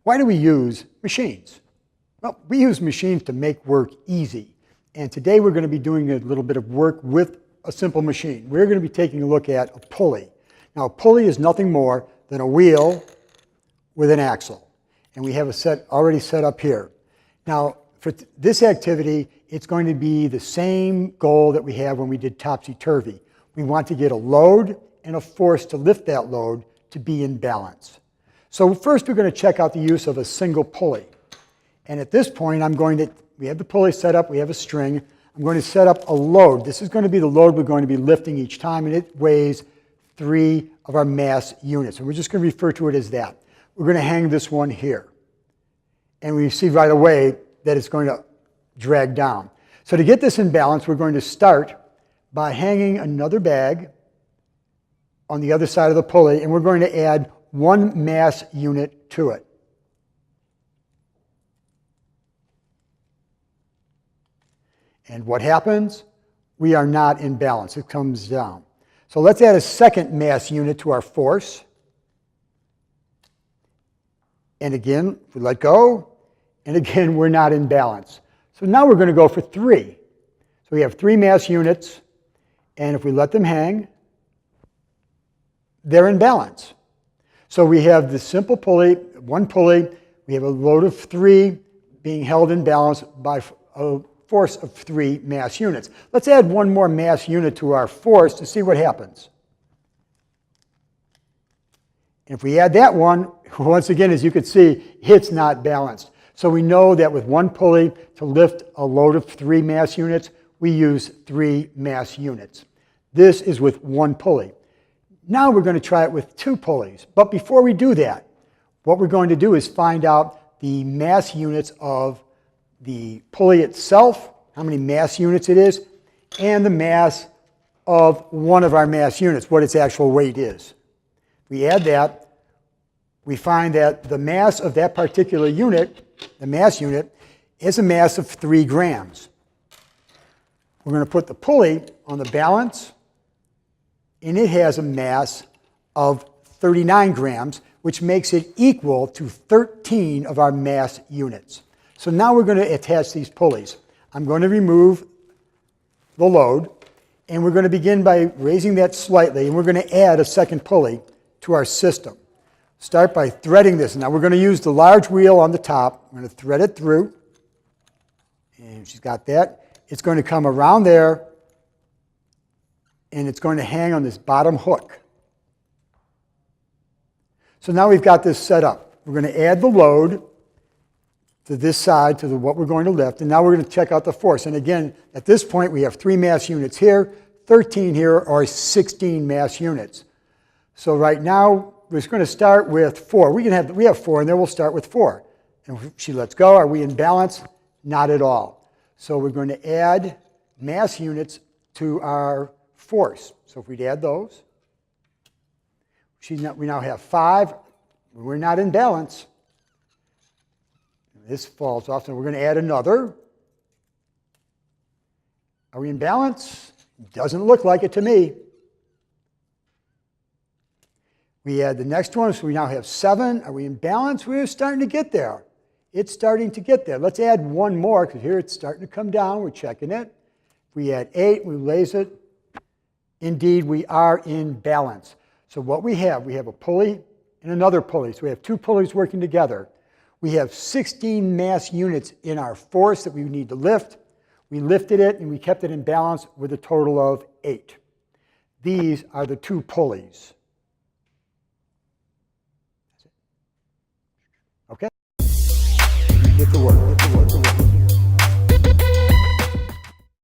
Why do we use machines? Well, we use machines to make work easy. And today we're going to be doing a little bit of work with a simple machine. We're going to be taking a look at a pulley. Now, a pulley is nothing more than a wheel with an axle. And we have a set already set up here. Now, for this activity, it's going to be the same goal that we have when we did topsy-turvy. We want to get a load and a force to lift that load to be in balance. So first we're going to check out the use of a single pulley. And at this point, we have the pulley set up, we have a string. I'm going to set up a load. This is going to be the load we're going to be lifting each time, and it weighs 3 of our mass units. And we're just going to refer to it as that. We're going to hang this one here. And we see right away that it's going to drag down. So to get this in balance, we're going to start by hanging another bag on the other side of the pulley, and we're going to add 1 mass unit to it. And what happens? We are not in balance. It comes down. So let's add a second mass unit to our force. And again, we let go. And again, we're not in balance. So now we're going to go for 3. So we have 3 mass units. And if we let them hang, they're in balance. So we have the simple pulley, 1 pulley. We have a load of 3 being held in balance by a force of 3 mass units. Let's add 1 more mass unit to our force to see what happens. And if we add that one, once again, as you can see, it's not balanced. So we know that with 1 pulley to lift a load of 3 mass units, we use 3 mass units. This is with 1 pulley. Now we're going to try it with 2 pulleys. But before we do that, what we're going to do is find out the mass units of the pulley itself, how many mass units it is, and the mass of one of our mass units, what its actual weight is. We add that, we find that the mass of that particular unit, the mass unit, is a mass of 3 grams. We're going to put the pulley on the balance, and it has a mass of 39 grams, which makes it equal to 13 of our mass units. So now we're going to attach these pulleys. I'm going to remove the load, and we're going to begin by raising that slightly, and we're going to add a second pulley to our system. Start by threading this. Now we're going to use the large wheel on the top. I'm going to thread it through, and she's got that. It's going to come around there, and it's going to hang on this bottom hook. So now we've got this set up. We're going to add the load to this side, to what we're going to lift, and now we're going to check out the force. And again, at this point, we have 3 mass units here, 13 here, or 16 mass units. So right now, we're just going to start with 4. We have 4, and then we'll start with 4. And if she lets go, are we in balance? Not at all. So we're going to add mass units to our force. So if we'd add those, we now have 5. We're not in balance. This falls off, so we're going to add another. Are we in balance? Doesn't look like it to me. We add the next one, so we now have 7. Are we in balance? We're starting to get there. It's starting to get there. Let's add 1 more, because here it's starting to come down. We're checking it. We add 8. We raise it. Indeed, we are in balance. So what we have a pulley and another pulley. So we have 2 pulleys working together. We have 16 mass units in our force that we need to lift. We lifted it, and we kept it in balance with a total of 8. These are the 2 pulleys. Okay? Get to work.